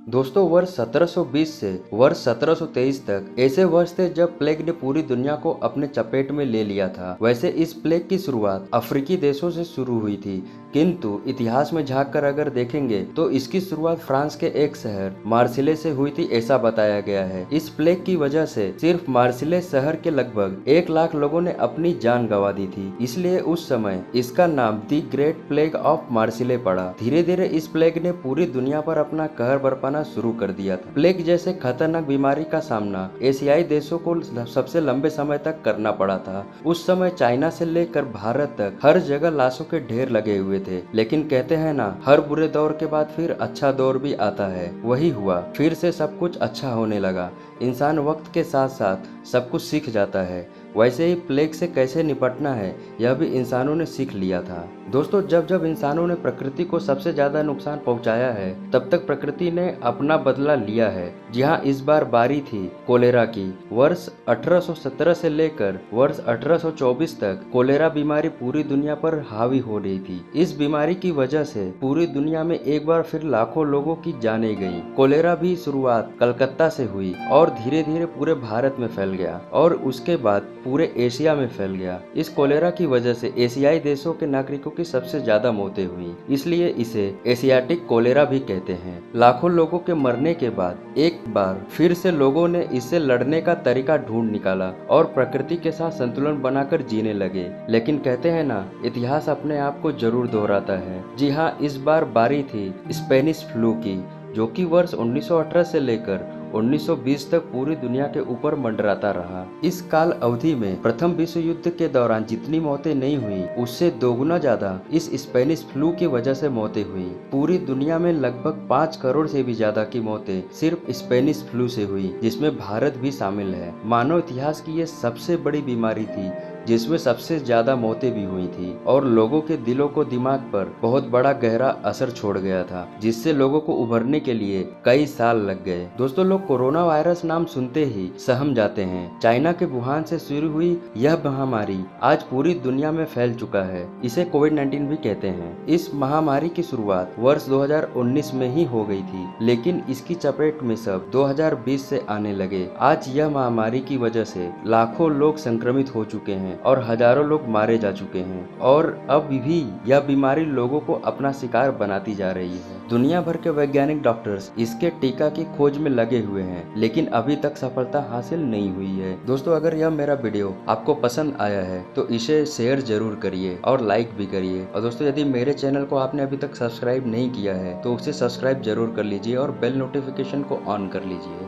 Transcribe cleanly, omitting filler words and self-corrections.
दोस्तों वर्ष 1720 से वर्ष 1723 तक ऐसे वर्ष थे जब प्लेग ने पूरी दुनिया को अपने चपेट में ले लिया था। वैसे इस प्लेग की शुरुआत अफ्रीकी देशों से शुरू हुई थी, किंतु इतिहास में झांककर अगर देखेंगे तो इसकी शुरुआत फ्रांस के एक शहर मार्सिले से हुई थी, ऐसा बताया गया है। इस प्लेग की वजह से सिर्फ मार्सिले शहर के लगभग 1 लाख लोगों ने अपनी जान गंवा दी थी, इसलिए उस समय इसका नाम the great plague of Marseille पड़ा। धीरे धीरे इस प्लेग ने पूरी दुनिया पर अपना कहर बरपाना शुरू कर दिया था। प्लेग जैसे खतरनाक बीमारी का सामना एशियाई देशों को सबसे लंबे समय तक करना पड़ा था। उस समय चाइना से लेकर भारत तक हर जगह लाशों के ढेर लगे हुए थे, लेकिन कहते हैं ना, हर बुरे दौर के बाद फिर अच्छा दौर भी आता है। वही हुआ, फिर से सब कुछ अच्छा होने लगा। इंसान वक्त के साथ साथ सब कुछ सीख जाता है। वैसे ही प्लेग से कैसे निपटना है यह भी इंसानों ने सीख लिया था। दोस्तों जब जब इंसानों ने प्रकृति को सबसे ज्यादा नुकसान पहुंचाया है, तब तक प्रकृति ने अपना बदला लिया है। जी हाँ, इस बार बारी थी कोलेरा की। वर्ष 1817 से लेकर वर्ष 1824 तक कोलेरा बीमारी पूरी दुनिया पर हावी हो रही थी। इस बीमारी की वजह से पूरी दुनिया में एक बार फिर लाखों लोगों की जानें गई। कोलेरा भी शुरुआत कलकत्ता से हुई और धीरे धीरे पूरे भारत में फैल गया और उसके बाद पूरे एशिया में फैल गया। इस कोलेरा की वजह से एशियाई देशों के नागरिकों की सबसे ज्यादा मौतें हुई, इसलिए इसे एशियाटिक कोलेरा भी कहते हैं। लाखों लोगों के मरने के बाद एक बार फिर से लोगों ने इससे लड़ने का तरीका ढूंढ निकाला और प्रकृति के साथ संतुलन बनाकर जीने लगे। लेकिन कहते हैं ना, इतिहास अपने आप को जरूर दोहराता है। जी हाँ, इस बार बारी थी स्पेनिश फ्लू की, जो कि वर्ष 1918 से लेकर 1920 तक पूरी दुनिया के ऊपर मंडराता रहा। इस काल अवधि में प्रथम विश्व युद्ध के दौरान जितनी मौतें नहीं हुई, उससे दोगुना ज्यादा इस स्पेनिश फ्लू की वजह से मौतें हुई। पूरी दुनिया में लगभग 5 करोड़ से भी ज्यादा की मौतें सिर्फ स्पेनिश फ्लू से हुई, जिसमें भारत भी शामिल है। मानव इतिहास की ये सबसे बड़ी बीमारी थी जिसमें सबसे ज्यादा मौतें भी हुई थी और लोगों के दिलों को दिमाग पर बहुत बड़ा गहरा असर छोड़ गया था, जिससे लोगों को उभरने के लिए कई साल लग गए। दोस्तों लोग कोरोना वायरस नाम सुनते ही सहम जाते हैं। चाइना के वुहान से शुरू हुई यह महामारी आज पूरी दुनिया में फैल चुका है। इसे कोविड-19 भी कहते हैं। इस महामारी की शुरुआत वर्ष 2019 में ही हो गई थी, लेकिन इसकी चपेट में सब 2020 से आने लगे। आज यह महामारी की वजह से लाखों लोग संक्रमित हो चुके हैं और हजारों लोग मारे जा चुके हैं और अब भी यह बीमारी लोगों को अपना शिकार बनाती जा रही है। दुनिया भर के वैज्ञानिक डॉक्टर्स इसके टीका की खोज में लगे हुए हैं, लेकिन अभी तक सफलता हासिल नहीं हुई है। दोस्तों अगर यह मेरा वीडियो आपको पसंद आया है तो इसे शेयर जरूर करिए और लाइक भी करिए। और दोस्तों यदि मेरे चैनल को आपने अभी तक सब्सक्राइब नहीं किया है तो उसे सब्सक्राइब जरूर कर लीजिए और बेल नोटिफिकेशन को ऑन कर लीजिए।